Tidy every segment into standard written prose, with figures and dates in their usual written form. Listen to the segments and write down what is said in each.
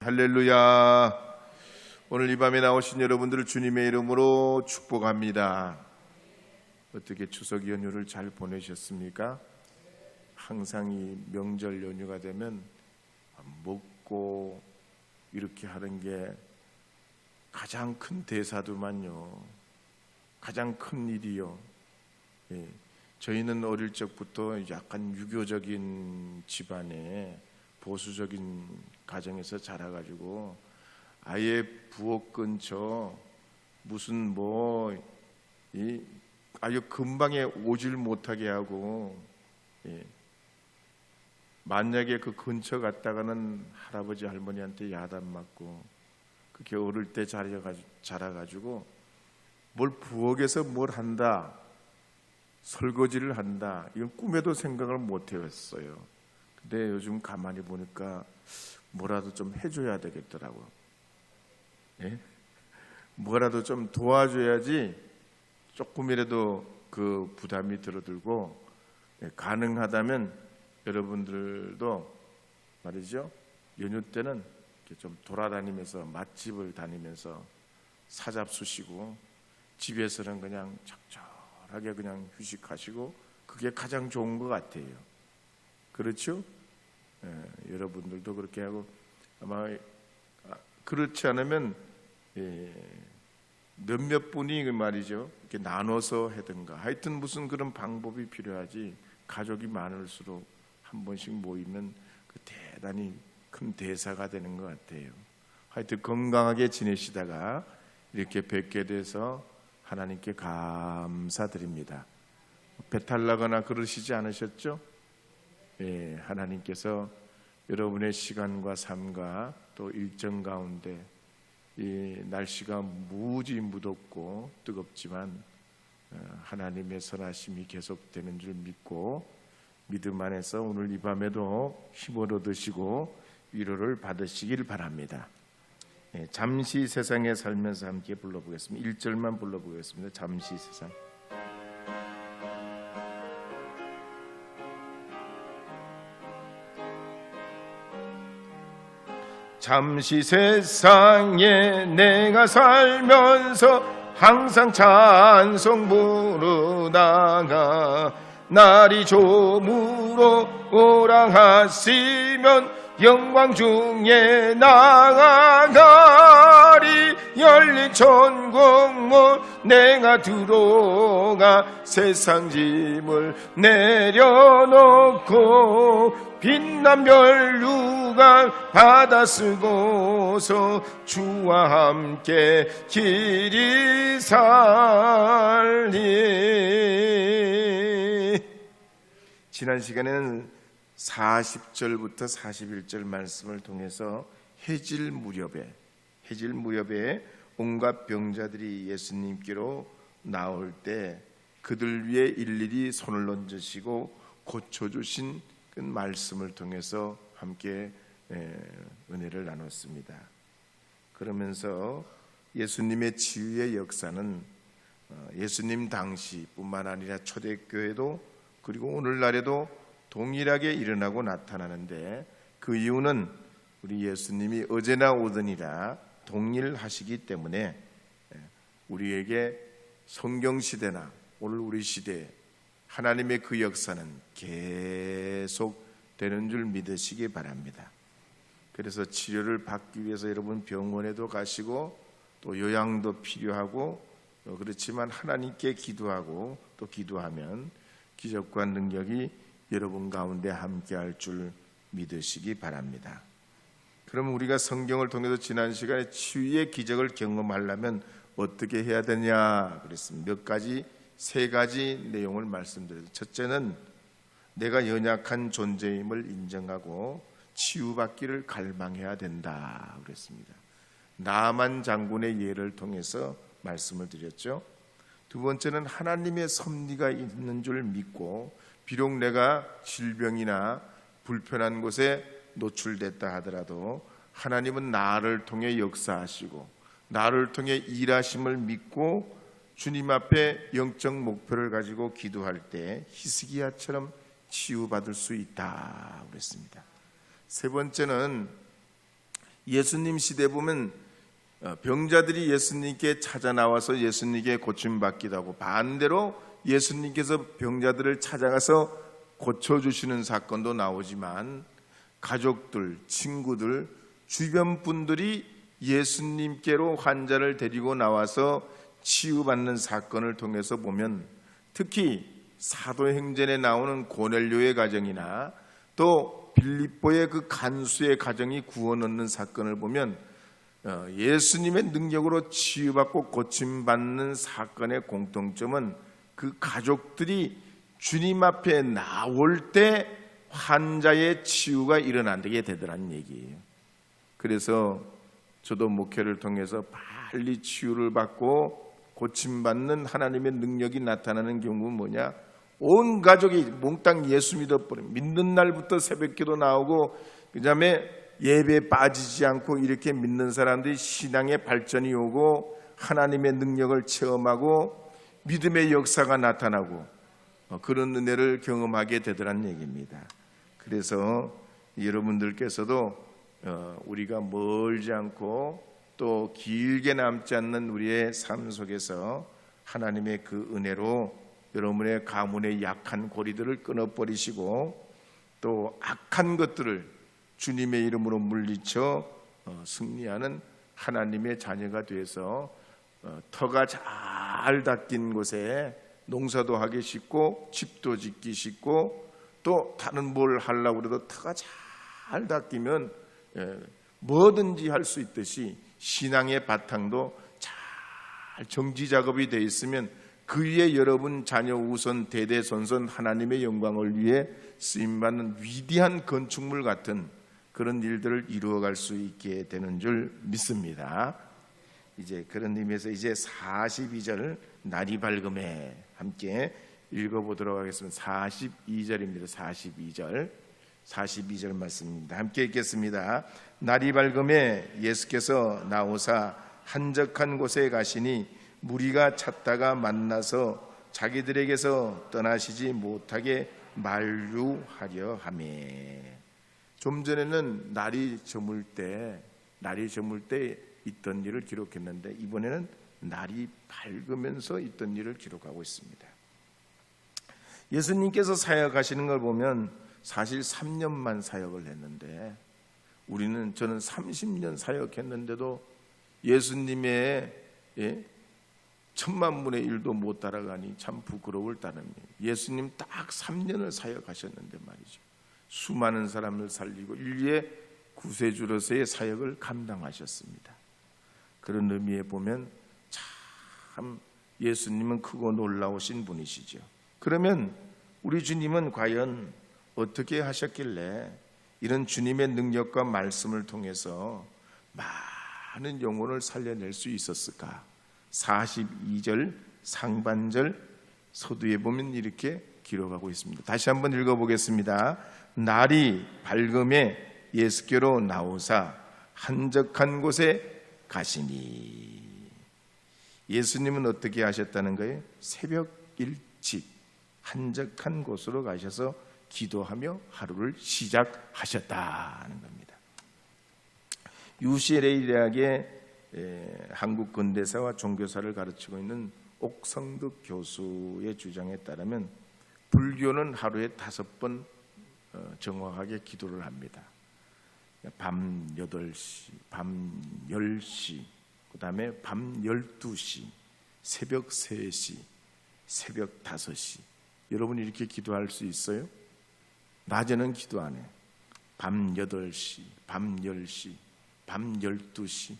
할렐루야. 오늘 이 밤에 나오신 여러분들을 주님의 이름으로 축복합니다. 어떻게 추석 연휴를 잘 보내셨습니까? 항상 이 명절 연휴가 되면 먹고 이렇게 하는 게 가장 큰 대사도만요, 가장 큰 일이요. 저희는 어릴 적부터 약간 유교적인 집안에 보수적인 가정에서 자라가지고 아예 부엌 근처 무슨 아주 근방에 오질 못하게 하고, 만약에 그 근처 갔다가는 할아버지 할머니한테 야단 맞고, 그렇게 어릴 때 자라가지고 뭘 부엌에서 뭘 한다, 설거지를 한다, 이건 꿈에도 생각을 못 해왔어요. 근데 요즘 가만히 보니까 뭐라도 좀 해줘야 되겠더라고요. 뭐라도 좀 도와줘야지 조금이라도 그 부담이 줄어들고, 가능하다면 여러분들도 말이죠, 연휴 때는 좀 돌아다니면서 맛집을 다니면서 사잡수시고, 집에서는 그냥 적절하게 그냥 휴식하시고, 그게 가장 좋은 것 같아요. 그렇죠? 여러분들도 그렇게 하고, 아마 그렇지 않으면 몇몇 분이 그 말이죠, 이렇게 나눠서 하든가, 하여튼 무슨 그런 방법이 필요하지. 가족이 많을수록 한 번씩 모이면 그 대단히 큰 대사가 되는 것 같아요. 하여튼 건강하게 지내시다가 이렇게 뵙게 돼서 하나님께 감사드립니다. 배탈 나거나 그러시지 않으셨죠? 하나님께서 여러분의 시간과 삶과 또 일정 가운데 이 날씨가 무지 무덥고 뜨겁지만 하나님의 선하심이 계속되는 줄 믿고, 믿음 안에서 오늘 이 밤에도 힘을 얻으시고 위로를 받으시길 바랍니다. 잠시 세상에 살면서 함께 불러보겠습니다. 1절만 불러보겠습니다. 잠시 세상. 잠시 세상에 내가 살면서 항상 찬송 부르다가 날이 저물어 오라 하시면 영광 중에 나아가리. 열린 천국문 내가 들어가 세상 짐을 내려놓고 빛난 별 유광 받아 쓰고서 주와 함께 길이 살리. 지난 시간에는 40절부터 41절 말씀을 통해서 해질 무렵에 온갖 병자들이 예수님께로 나올 때 그들 위에 일일이 손을 얹으시고 고쳐주신 그 말씀을 통해서 함께 은혜를 나눴습니다. 그러면서 예수님의 치유의 역사는 예수님 당시뿐만 아니라 초대교회도 그리고 오늘날에도 동일하게 일어나고 나타나는데, 그 이유는 우리 예수님이 어제나 오더니라 동일하시기 때문에 우리에게 성경시대나 오늘 우리 시대에 하나님의 그 역사는 계속 되는 줄 믿으시기 바랍니다. 그래서 치료를 받기 위해서 여러분 병원에도 가시고 또 요양도 필요하고, 그렇지만 하나님께 기도하고 또 기도하면 기적과 능력이 여러분 가운데 함께할 줄 믿으시기 바랍니다. 그럼 우리가 성경을 통해서 지난 시간에 치유의 기적을 경험하려면 어떻게 해야 되냐 그랬습니다. 세 가지 내용을 말씀드렸습니다. 첫째는 내가 연약한 존재임을 인정하고 치유받기를 갈망해야 된다 그랬습니다. 나만 장군의 예를 통해서 말씀을 드렸죠. 두 번째는 하나님의 섭리가 있는 줄 믿고, 비록 내가 질병이나 불편한 곳에 노출됐다 하더라도 하나님은 나를 통해 역사하시고 나를 통해 일하심을 믿고 주님 앞에 영적 목표를 가지고 기도할 때 히스기야처럼 치유받을 수 있다 그랬습니다. 세 번째는 예수님 시대 보면 병자들이 예수님께 찾아 나와서 예수님께 고침받기도 하고, 반대로 예수님께서 병자들을 찾아가서 고쳐주시는 사건도 나오지만, 가족들, 친구들, 주변 분들이 예수님께로 환자를 데리고 나와서 치유받는 사건을 통해서 보면, 특히 사도행전에 나오는 고넬료의 가정이나 또 빌립보의 그 간수의 가정이 구원 얻는 사건을 보면 예수님의 능력으로 치유받고 고침받는 사건의 공통점은 그 가족들이 주님 앞에 나올 때 환자의 치유가 일어나게 되더라는 얘기예요. 그래서 저도 목회를 통해서 빨리 치유를 받고 고침받는 하나님의 능력이 나타나는 경우는 뭐냐? 온 가족이 몽땅 예수 믿어버린, 믿는 날부터 새벽기도 나오고 그 다음에 예배에 빠지지 않고 이렇게 믿는 사람들이 신앙의 발전이 오고 하나님의 능력을 체험하고 믿음의 역사가 나타나고 그런 은혜를 경험하게 되더란 얘기입니다. 그래서 여러분들께서도 우리가 멀지 않고 또 길게 남지 않는 우리의 삶 속에서 하나님의 그 은혜로 여러분의 가문의 약한 고리들을 끊어버리시고 또 악한 것들을 주님의 이름으로 물리쳐 승리하는 하나님의 자녀가 되어서 터가 잘 닦인 곳에 농사도 하기 쉽고 집도 짓기 쉽고 또 다른 뭘 하려고 해도 터가 잘 닦이면 뭐든지 할 수 있듯이 신앙의 바탕도 잘 정지 작업이 되어 있으면 그 위에 여러분 자녀 우선 대대손손 하나님의 영광을 위해 쓰임받는 위대한 건축물 같은 그런 일들을 이루어갈 수 있게 되는 줄 믿습니다. 이제 그런 의미에서 이제 42절 날이 밝음에 함께 읽어보도록 하겠습니다. 42절입니다. 42절 말씀입니다. 함께 읽겠습니다. 날이 밝음에 예수께서 나오사 한적한 곳에 가시니 무리가 찾다가 만나서 자기들에게서 떠나시지 못하게 만류하려 하매. 좀 전에는 날이 저물 때 있던 일을 기록했는데 이번에는 날이 밝으면서 있던 일을 기록하고 있습니다. 예수님께서 사역하시는 걸 보면 사실 3년만 사역을 했는데 저는 30년 사역했는데도 예수님의 10,000,000분의 1도 못 따라가니 참 부끄러울 따름이에요. 예수님 딱 3년을 사역하셨는데 말이죠. 수많은 사람을 살리고 인류의 구세주로서의 사역을 감당하셨습니다. 그런 의미에 보면 참 예수님은 크고 놀라우신 분이시죠. 그러면 우리 주님은 과연 어떻게 하셨길래 이런 주님의 능력과 말씀을 통해서 많은 영혼을 살려낼 수 있었을까? 42절 상반절 서두에 보면 이렇게 기록하고 있습니다. 다시 한번 읽어보겠습니다. 날이 밝음에 예수께로 나오사 한적한 곳에 가시니. 예수님은 어떻게 하셨다는 거예요? 새벽 일찍 한적한 곳으로 가셔서 기도하며 하루를 시작하셨다는 겁니다. UCLA 대학의 한국 근대사와 종교사를 가르치고 있는 옥성득 교수의 주장에 따르면 불교는 하루에 5번 정확하게 기도를 합니다. 밤 8시, 밤 10시, 그 다음에 밤 12시, 새벽 3시, 새벽 5시. 여러분이 이렇게 기도할 수 있어요? 낮에는 기도 안 해요. 밤 8시, 밤 10시, 밤 12시,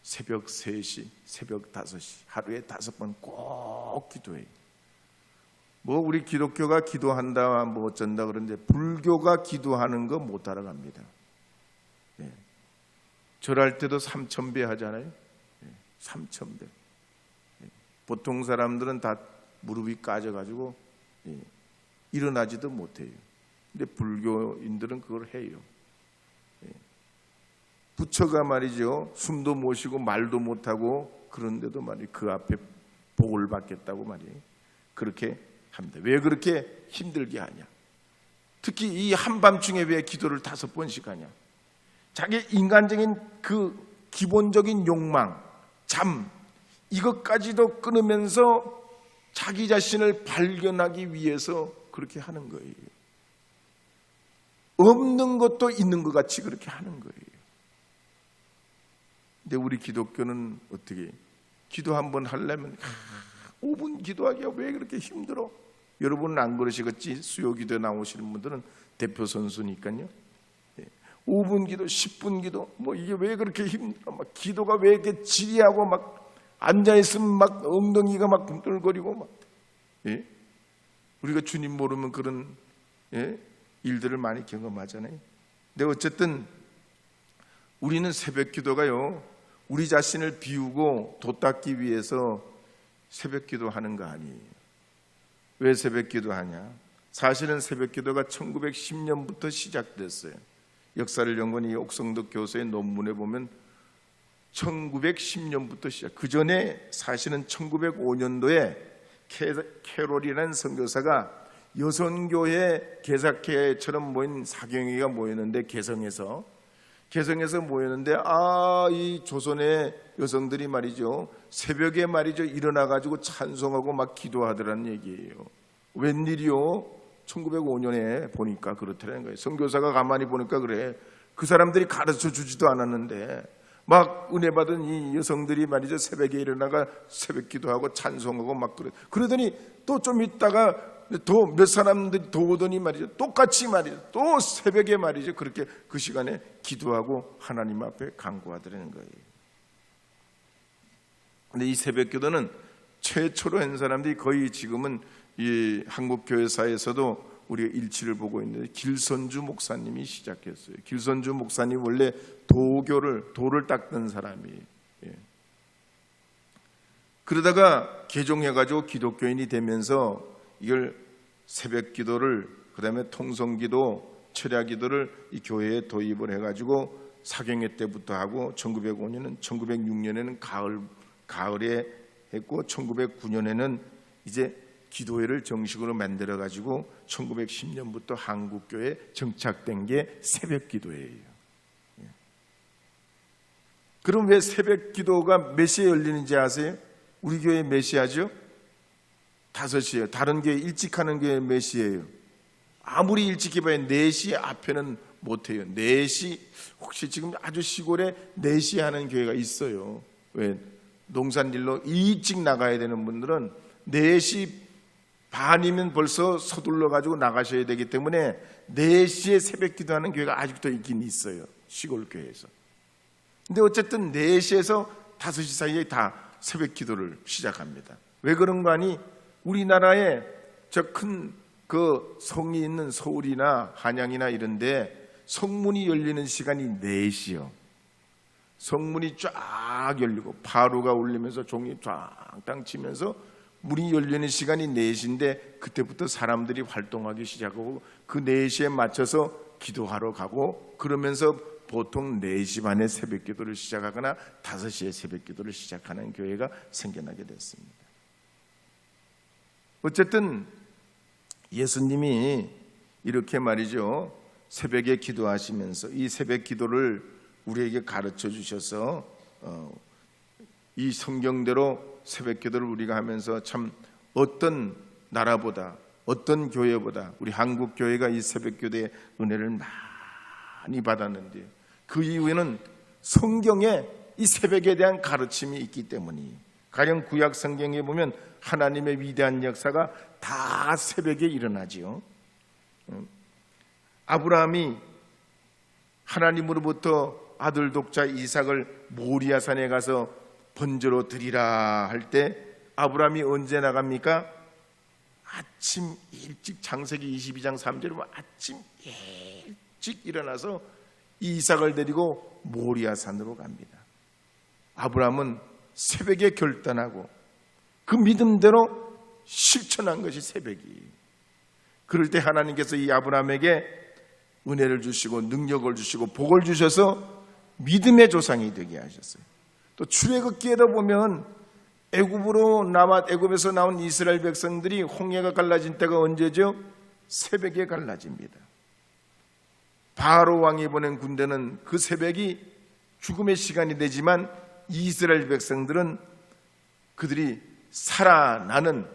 새벽 3시, 새벽 5시, 하루에 5번 꼭 기도해요. 우리 기독교가 기도한다 뭐 어쩐다 그러는데 불교가 기도하는 거 못 따라갑니다. 절할 때도 3,000배 하잖아요. 3,000배. 보통 사람들은 다 무릎이 까져가지고 일어나지도 못해요. 근데 불교인들은 그걸 해요. 부처가 말이죠. 숨도 못 쉬고 말도 못하고 그런데도 말이에요. 그 앞에 복을 받겠다고 말이에요. 그렇게 합니다. 왜 그렇게 힘들게 하냐? 특히 이 한밤중에 왜 기도를 5번씩 하냐? 자기 인간적인 그 기본적인 욕망, 잠, 이것까지도 끊으면서 자기 자신을 발견하기 위해서 그렇게 하는 거예요. 없는 것도 있는 것 같이 그렇게 하는 거예요. 근데 우리 기독교는 어떻게 기도 한번 하려면 5분 기도하기가 왜 그렇게 힘들어? 여러분은 안 그러시겠지? 수요 기도에 나오시는 분들은 대표 선수니까요. 5분 기도, 10분 기도, 뭐 이게 왜 그렇게 힘들어? 막 기도가 왜 이렇게 지리하고 막 앉아있으면 막 엉덩이가 막 꿈틀거리고 막. 예? 우리가 주님 모르면 그런 일들을 많이 경험하잖아요. 근데 어쨌든 우리는 새벽 기도가요, 우리 자신을 비우고 돛닦기 위해서 새벽 기도하는 거 아니에요. 왜 새벽 기도하냐? 사실은 새벽 기도가 1910년부터 시작됐어요. 역사를 연구한 이 옥성덕 교수의 논문에 보면 1910년부터 시작. 그 전에 사실은 1905년도에 캐롤이라는 선교사가 여성교회 개사회처럼 모인 사경회가 모였는데 개성에서 모였는데 이 조선의 여성들이 말이죠, 새벽에 말이죠 일어나 가지고 찬송하고 막 기도하더라는 얘기예요. 웬일이요? 1905년에 보니까 그렇더라는 거예요. 선교사가 가만히 보니까 그래. 그 사람들이 가르쳐 주지도 않았는데 막 은혜 받은 이 여성들이 말이죠 새벽에 일어나가 새벽 기도하고 찬송하고 막 그러더니 또 좀 있다가 더 몇 사람들이 더 오더니 말이죠 똑같이 말이죠 또 새벽에 말이죠 그렇게 그 시간에 기도하고 하나님 앞에 간구하더라는 거예요. 근데 이 새벽 기도는 최초로 한 사람들이 거의 지금은 이 한국 교회사에서도 우리가 일치를 보고 있는데 길선주 목사님이 시작했어요. 길선주 목사님 원래 돌을 닦던 사람이에요. 그러다가 개종해가지고 기독교인이 되면서 이걸 새벽 기도를, 그 다음에 통성기도, 철야기도를 이 교회에 도입을 해가지고 사경회 때부터 하고 1906년에는 가을에 했고 1909년에는 이제 기도회를 정식으로 만들어 가지고 1910년부터 한국교회에 정착된 게 새벽 기도회예요. 그럼 왜 새벽 기도가 몇 시에 열리는지 아세요? 우리 교회 몇 시하죠? 5시예요. 다른 교회 일찍 하는 교회 몇 시예요? 아무리 일찍 해봐야 4시 앞에는 못해요. 4시, 혹시 지금 아주 시골에 4시에 하는 교회가 있어요. 왜? 농산일로 일찍 나가야 되는 분들은 4시 반이면 벌써 서둘러 가지고 나가셔야 되기 때문에 4시에 새벽 기도하는 교회가 아직도 있긴 있어요. 시골 교회에서. 근데 어쨌든 4시에서 5시 사이에 다 새벽 기도를 시작합니다. 왜 그런가 하니 우리나라에 저 큰 그 성이 있는 서울이나 한양이나 이런데 성문이 열리는 시간이 4시요. 성문이 쫙 열리고 파루가 울리면서 종이 쫙땅 치면서 문이 열리는 시간이 4시인데 그때부터 사람들이 활동하기 시작하고 그 4시에 맞춰서 기도하러 가고 그러면서 보통 4시 반에 새벽 기도를 시작하거나 5시에 새벽 기도를 시작하는 교회가 생겨나게 됐습니다. 어쨌든 예수님이 이렇게 말이죠 새벽에 기도하시면서 이 새벽 기도를 우리에게 가르쳐 주셔서 이 성경대로 새벽 기도를 우리가 하면서 참 어떤 나라보다 어떤 교회보다 우리 한국 교회가 이 새벽 기도의 은혜를 많이 받았는데 그 이유에는 성경에 이 새벽에 대한 가르침이 있기 때문이에요. 가령 구약 성경에 보면 하나님의 위대한 역사가 다 새벽에 일어나지요. 아브라함이 하나님으로부터 아들 독자 이삭을 모리아산에 가서 번제로 드리라 할 때 아브라함이 언제 나갑니까? 아침 일찍 창세기 22장 3절에 보면 아침 일찍 일어나서 이삭을 데리고 모리아산으로 갑니다. 아브라함은 새벽에 결단하고 그 믿음대로 실천한 것이 새벽이. 그럴 때 하나님께서 이 아브라함에게 은혜를 주시고 능력을 주시고 복을 주셔서 믿음의 조상이 되게 하셨어요. 또 출애굽기에도 보면 애굽에서 나온 이스라엘 백성들이 홍해가 갈라진 때가 언제죠? 새벽에 갈라집니다. 바로 왕이 보낸 군대는 그 새벽이 죽음의 시간이 되지만 이스라엘 백성들은 그들이 살아나는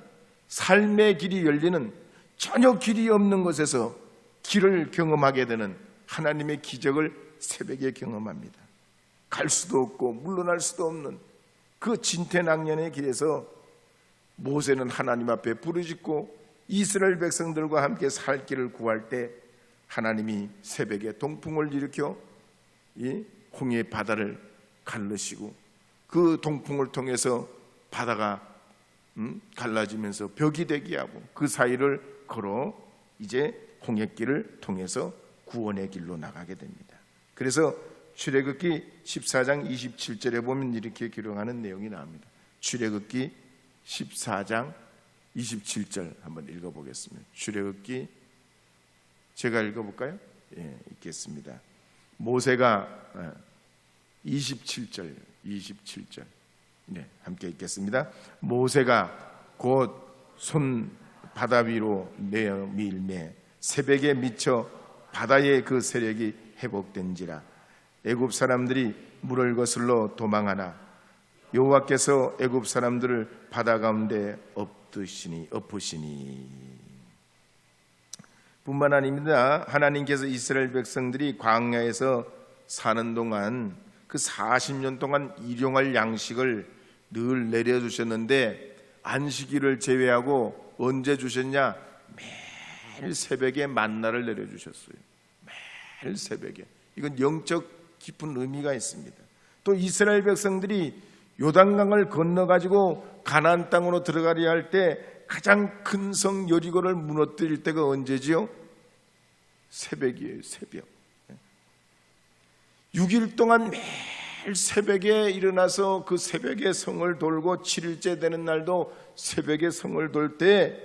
삶의 길이 열리는 전혀 길이 없는 곳에서 길을 경험하게 되는 하나님의 기적을 새벽에 경험합니다. 갈 수도 없고 물러날 수도 없는 그 진퇴낭년의 길에서 모세는 하나님 앞에 부르짖고 이스라엘 백성들과 함께 살 길을 구할 때 하나님이 새벽에 동풍을 일으켜 이 홍해 바다를 갈르시고 그 동풍을 통해서 바다가 갈라지면서 벽이 되게 하고 그 사이를 걸어 이제 홍해길을 통해서 구원의 길로 나가게 됩니다. 그래서 출애굽기 14장 27절에 보면 이렇게 기록하는 내용이 나옵니다. 출애굽기 14장 27절 한번 읽어보겠습니다. 출애굽기 제가 읽어볼까요? 예, 읽겠습니다. 모세가 27절 네, 함께 읽겠습니다. 모세가 곧 손 바다 위로 내어 밀매 새벽에 미쳐 바다의 그 세력이 회복된지라 애굽 사람들이 물을 거슬러 도망하나 여호와께서 애굽 사람들을 바다 가운데 엎으시니 뿐만 아닙니다. 하나님께서 이스라엘 백성들이 광야에서 사는 동안 그 40년 동안 일용할 양식을 늘 내려주셨는데 안식일을 제외하고 언제 주셨냐? 매일 새벽에 만나를 내려주셨어요. 매일 새벽에. 이건 영적 깊은 의미가 있습니다. 또 이스라엘 백성들이 요단강을 건너가지고 가나안 땅으로 들어가려 할 때 가장 큰 성 여리고를 무너뜨릴 때가 언제지요? 새벽이에요. 새벽. 6일 동안 매일 새벽에 일어나서 그 새벽에 성을 돌고 7일째 되는 날도 새벽에 성을 돌 때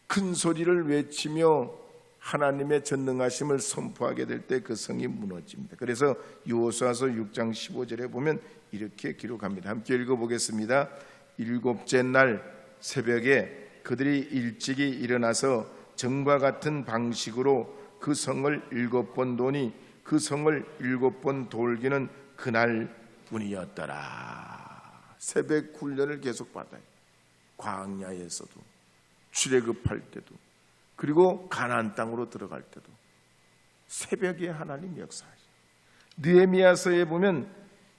큰 소리를 외치며 하나님의 전능하심을 선포하게 될 때 그 성이 무너집니다. 그래서 여호수아서 6장 15절에 보면 이렇게 기록합니다. 함께 읽어보겠습니다. 7째 날 새벽에 그들이 일찍이 일어나서 전과 같은 방식으로 그 성을 7번 도니 그 성을 7번 돌기는 그날 뿐이었더라. 새벽 훈련을 계속 받아요. 광야에서도 출애굽할 때도 그리고 가나안 땅으로 들어갈 때도 새벽에 하나님 역사하시죠. 느헤미야서에 보면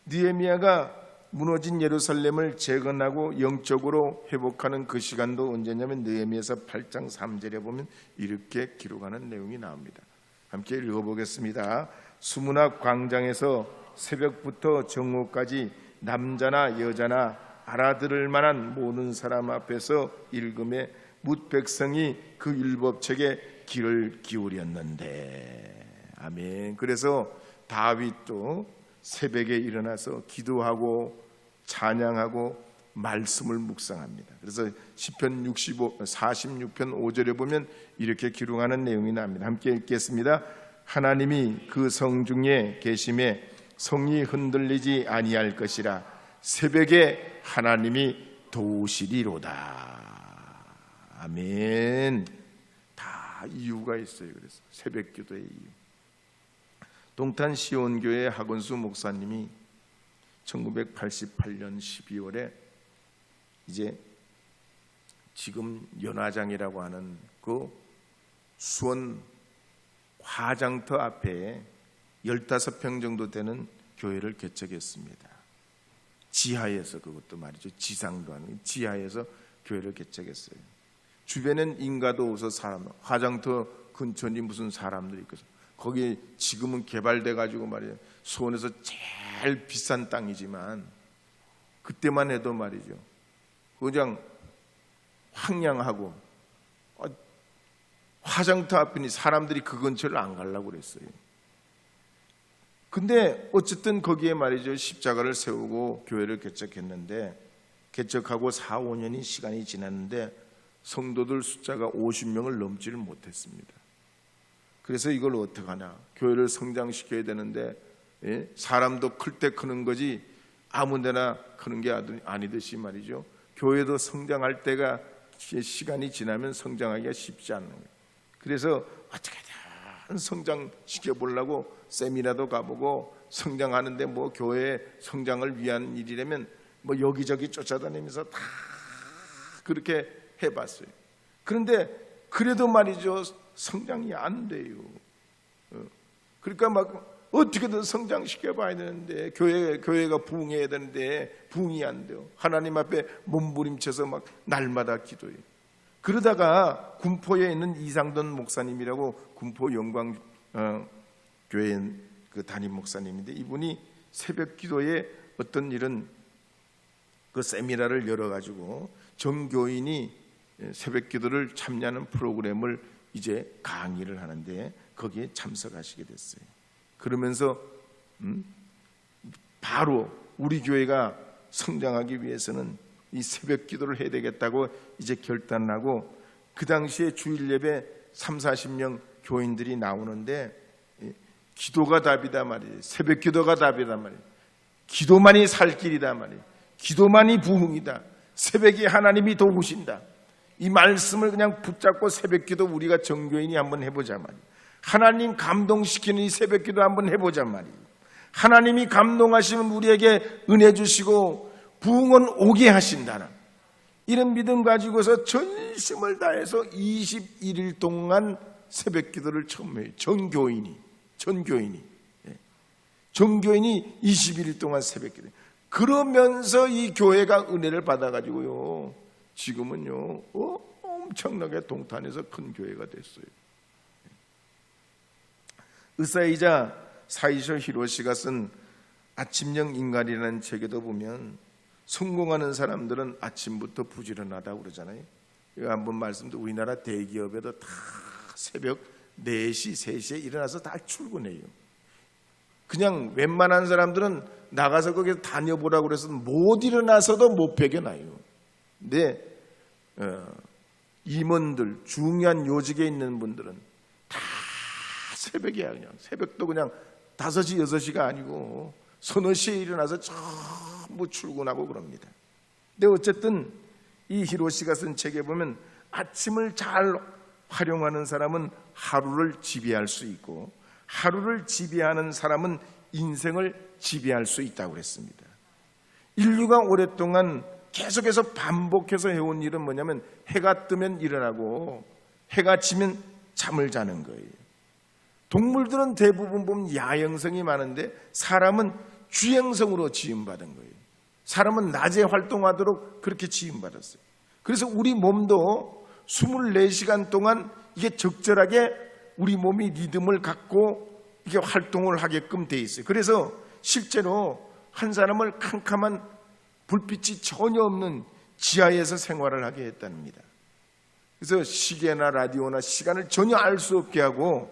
느헤미야가 무너진 예루살렘을 재건하고 영적으로 회복하는 그 시간도 언제냐면 느헤미야서 8장 3절에 보면 이렇게 기록하는 내용이 나옵니다. 함께 읽어보겠습니다. 수문학 광장에서 새벽부터 정오까지 남자나 여자나 알아들을 만한 모든 사람 앞에서 읽음에 뭇 백성이 그 율법책에 귀를 기울였는데 아멘. 그래서 다윗도 새벽에 일어나서 기도하고 찬양하고 말씀을 묵상합니다. 그래서 시편 46편 5절에 보면 이렇게 기록하는 내용이 나옵니다. 함께 읽겠습니다. 하나님이 그 성 중에 계심에 성이 흔들리지 아니할 것이라 새벽에 하나님이 도우시리로다. 아멘. 다 이유가 있어요. 그래서 새벽 기도의 이유. 동탄 시온교회 하건수 목사님이 1988년 12월에 이제 지금 연화장이라고 하는 그 수원 화장터 앞에 15평 정도 되는 교회를 개척했습니다. 지하에서, 그것도 말이죠. 지상도 아니고 지하에서 교회를 개척했어요. 주변엔 인가도 없어 사람, 화장터 근처니 무슨 사람들이 있거든. 거기 지금은 개발돼 가지고 말이에요. 수원에서 제일 비싼 땅이지만 그때만 해도 말이죠. 그냥 황량하고 화장터 앞이니 사람들이 그 근처를 안 가려고 그랬어요. 근데 어쨌든 거기에 말이죠. 십자가를 세우고 교회를 개척했는데 개척하고 4, 5년이 시간이 지났는데 성도들 숫자가 50명을 넘지를 못했습니다. 그래서 이걸 어떻게 하냐. 교회를 성장시켜야 되는데 사람도 클 때 크는 거지 아무 데나 크는 게 아니듯이 말이죠. 교회도 성장할 때가 시간이 지나면 성장하기가 쉽지 않는 거예요. 그래서 어떻게든 성장시켜 보려고 세미나도 가보고 성장하는데 뭐 교회 성장을 위한 일이라면 뭐 여기저기 쫓아다니면서 다 그렇게 해봤어요. 그런데 그래도 말이죠, 성장이 안 돼요. 그러니까 막 어떻게든 성장시켜 봐야 되는데 교회가 부흥해야 되는데 부흥이 안 돼요. 하나님 앞에 몸부림쳐서 막 날마다 기도해요. 그러다가 군포에 있는 이상돈 목사님이라고 군포 영광 교회 그 담임 목사님인데, 이분이 새벽 기도에 어떤 이런 그 세미나를 열어가지고 전교인이 새벽 기도를 참여하는 프로그램을 이제 강의를 하는데 거기에 참석하시게 됐어요. 그러면서 바로 우리 교회가 성장하기 위해서는 이 새벽 기도를 해야 되겠다고 이제 결단을 하고, 그 당시에 주일 예배 30-40명 교인들이 나오는데 기도가 답이다 말이에요. 새벽 기도가 답이다 말이에요. 기도만이 살 길이다 말이에요. 기도만이 부흥이다. 새벽에 하나님이 도우신다. 이 말씀을 그냥 붙잡고 새벽 기도 우리가 정교인이 한번 해보자 말이에요. 하나님 감동시키는 이 새벽 기도 한번 해보자 말이에요. 하나님이 감동하시면 우리에게 은혜 주시고 부흥은 오게 하신다는 이런 믿음 가지고서 전심을 다해서 21일 동안 새벽 기도를 처음 해요. 전교인이 21일 동안 새벽 기도. 그러면서 이 교회가 은혜를 받아가지고요, 지금은요 엄청나게 동탄에서 큰 교회가 됐어요. 의사이자 사이쇼 히로시가 쓴 아침형 인간이라는 책에도 보면 성공하는 사람들은 아침부터 부지런하다고 그러잖아요. 이거 한번 말씀드리면 우리나라 대기업에도 다 새벽 4시, 3시에 일어나서 다 출근해요. 그냥 웬만한 사람들은 나가서 거기서 다녀보라고 그래서 못 일어나서도 못 배겨나요. 근데 임원들, 중요한 요직에 있는 분들은 다 새벽이야. 그냥 새벽도 그냥 5시, 6시가 아니고 서너 시에 일어나서 전부 출근하고 그럽니다. 근데 어쨌든 이 히로시가 쓴 책에 보면 아침을 잘 활용하는 사람은 하루를 지배할 수 있고, 하루를 지배하는 사람은 인생을 지배할 수 있다고 그랬습니다. 인류가 오랫동안 계속해서 반복해서 해온 일은 뭐냐면 해가 뜨면 일어나고 해가 지면 잠을 자는 거예요. 동물들은 대부분 보면 야행성이 많은데 사람은 주행성으로 지음받은 거예요. 사람은 낮에 활동하도록 그렇게 지음받았어요. 그래서 우리 몸도 24시간 동안 이게 적절하게 우리 몸이 리듬을 갖고 이게 활동을 하게끔 돼 있어요. 그래서 실제로 한 사람을 캄캄한 불빛이 전혀 없는 지하에서 생활을 하게 했답니다. 그래서 시계나 라디오나 시간을 전혀 알 수 없게 하고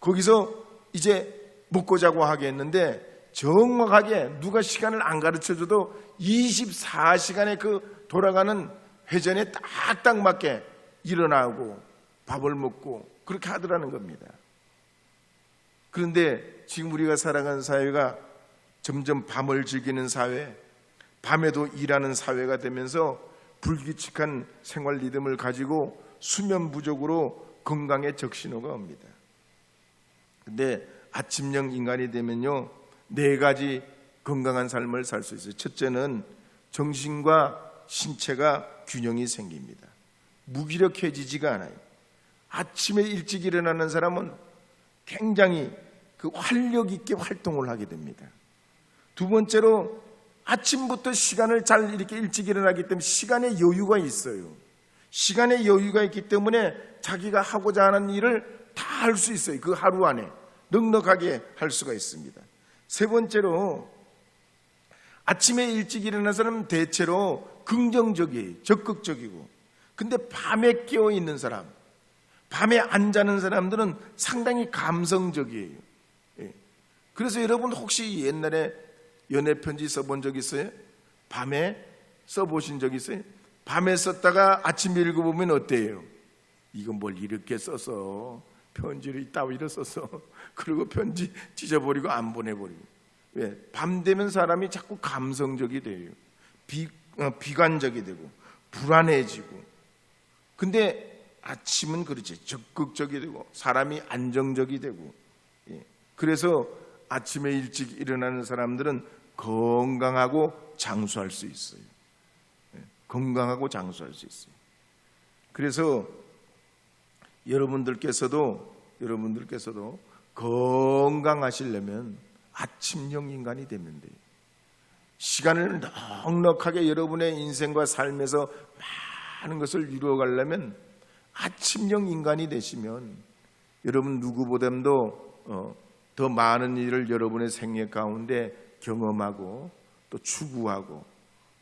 거기서 이제 먹고 자고 하게 했는데, 정확하게 누가 시간을 안 가르쳐줘도 24시간의 그 돌아가는 회전에 딱딱 맞게 일어나고 밥을 먹고 그렇게 하더라는 겁니다. 그런데 지금 우리가 살아가는 사회가 점점 밤을 즐기는 사회, 밤에도 일하는 사회가 되면서 불규칙한 생활 리듬을 가지고 수면 부족으로 건강에 적신호가 옵니다. 근데 아침형 인간이 되면요 4가지 건강한 삶을 살 수 있어요. 첫째는 정신과 신체가 균형이 생깁니다. 무기력해지지가 않아요. 아침에 일찍 일어나는 사람은 굉장히 그 활력 있게 활동을 하게 됩니다. 두 번째로 아침부터 시간을 잘 이렇게 일찍 일어나기 때문에 시간의 여유가 있어요. 시간의 여유가 있기 때문에 자기가 하고자 하는 일을 다 할 수 있어요. 그 하루 안에 넉넉하게 할 수가 있습니다. 세 번째로 아침에 일찍 일어나는 사람은 대체로 긍정적이에요. 적극적이고. 근데 밤에 깨어 있는 사람, 밤에 안 자는 사람들은 상당히 감성적이에요. 그래서 여러분 혹시 옛날에 연애편지 써본 적 있어요? 밤에 써보신 적 있어요? 밤에 썼다가 아침에 읽어보면 어때요? 이건 뭘 이렇게 써서 편지를 이따위로 써서 그리고 편지 찢어버리고 안 보내버리고. 왜? 밤 되면 사람이 자꾸 감성적이 돼요. 비관적이 되고 불안해지고. 근데 아침은 그렇지 적극적이 되고 사람이 안정적이 되고, 그래서 아침에 일찍 일어나는 사람들은 건강하고 장수할 수 있어요. 건강하고 장수할 수 있어요. 그래서 여러분들께서도 건강하시려면 아침형 인간이 되면 돼요. 시간을 넉넉하게 여러분의 인생과 삶에서 많은 것을 이루어가려면 아침형 인간이 되시면 여러분 누구보다도 더 많은 일을 여러분의 생애 가운데 경험하고 또 추구하고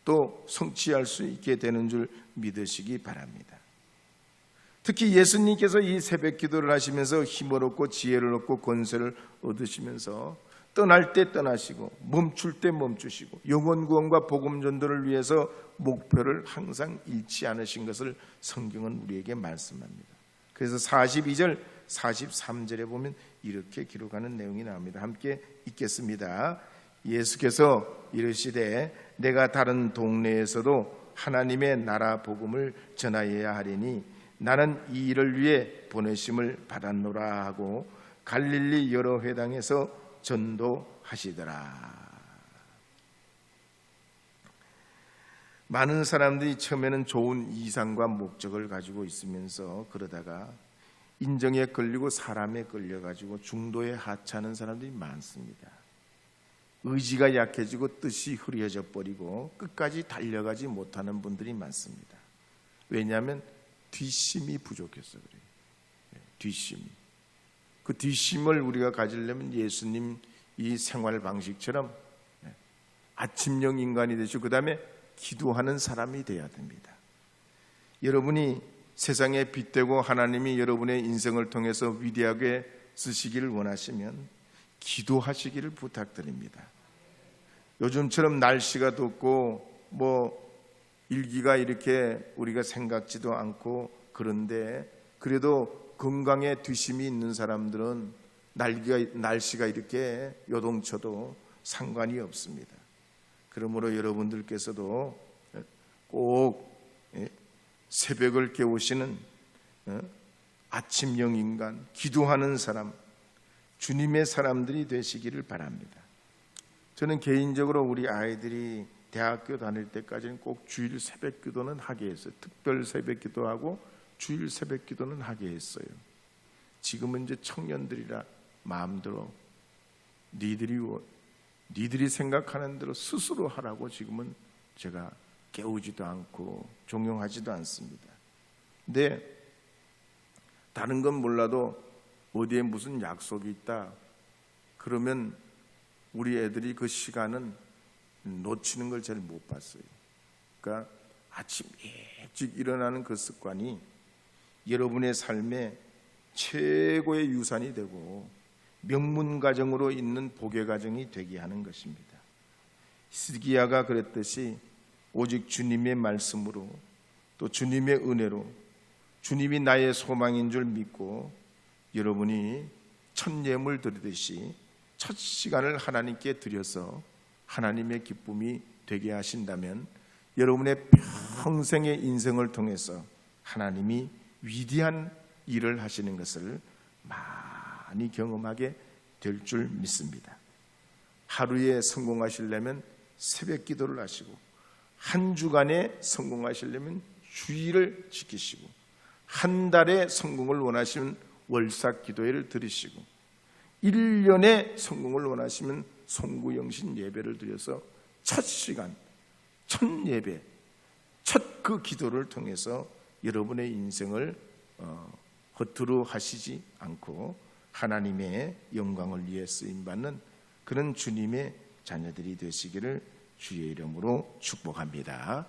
또 성취할 수 있게 되는 줄 믿으시기 바랍니다. 특히 예수님께서 이 새벽 기도를 하시면서 힘을 얻고 지혜를 얻고 권세를 얻으시면서 떠날 때 떠나시고 멈출 때 멈추시고 영혼 구원과 복음 전도를 위해서 목표를 항상 잃지 않으신 것을 성경은 우리에게 말씀합니다. 그래서 42절 43절에 보면 이렇게 기록하는 내용이 나옵니다. 함께 읽겠습니다. 예수께서 이르시되 내가 다른 동네에서도 하나님의 나라 복음을 전하여야 하리니 나는 이 일을 위해 보내심을 받았노라 하고 갈릴리 여러 회당에서 전도하시더라. 많은 사람들이 처음에는 좋은 이상과 목적을 가지고 있으면서 그러다가 인정에 걸리고 사람에 걸려가지고 중도에 하차하는 사람들이 많습니다. 의지가 약해지고 뜻이 흐려져 버리고 끝까지 달려가지 못하는 분들이 많습니다. 왜냐하면 뒷심이 부족해서 그래요. 뒷심이. 그 뒷심을 우리가 가지려면 예수님 이 생활 방식처럼 아침형 인간이 되시고 그 다음에 기도하는 사람이 되어야 됩니다. 여러분이 세상에 빛되고 하나님이 여러분의 인생을 통해서 위대하게 쓰시기를 원하시면 기도하시기를 부탁드립니다. 요즘처럼 날씨가 덥고 일기가 이렇게 우리가 생각지도 않고 그런데 그래도 건강에 뒤심이 있는 사람들은 날씨가 이렇게 요동쳐도 상관이 없습니다. 그러므로 여러분들께서도 꼭 새벽을 깨우시는 아침형 인간, 기도하는 사람, 주님의 사람들이 되시기를 바랍니다. 저는 개인적으로 우리 아이들이 대학교 다닐 때까지는 꼭 주일 새벽 기도는 하게 했어요. 특별 새벽 기도하고 주일 새벽 기도는 하게 했어요. 지금은 이제 청년들이라 마음대로 니들이 생각하는 대로 스스로 하라고 지금은 제가 깨우지도 않고 종용하지도 않습니다. 근데 다른 건 몰라도 어디에 무슨 약속이 있다 그러면 우리 애들이 그 시간은 놓치는 걸 잘 못 봤어요. 그러니까 아침 일찍 일어나는 그 습관이 여러분의 삶에 최고의 유산이 되고 명문 가정으로 있는 복의 가정이 되게 하는 것입니다. 히스기야가 그랬듯이 오직 주님의 말씀으로 또 주님의 은혜로 주님이 나의 소망인 줄 믿고 여러분이 첫 예물 드리듯이 첫 시간을 하나님께 드려서 하나님의 기쁨이 되게 하신다면 여러분의 평생의 인생을 통해서 하나님이 위대한 일을 하시는 것을 많이 경험하게 될 줄 믿습니다. 하루에 성공하시려면 새벽 기도를 하시고 한 주간에 성공하시려면 주일을 지키시고 한 달에 성공을 원하시면 월삭 기도회를 드리시고 1년에 성공을 원하시면 송구영신 예배를 드려서 첫 시간, 첫 예배, 첫 그 기도를 통해서 여러분의 인생을 허투루 하시지 않고 하나님의 영광을 위해 쓰임받는 그런 주님의 자녀들이 되시기를 주의 이름으로 축복합니다.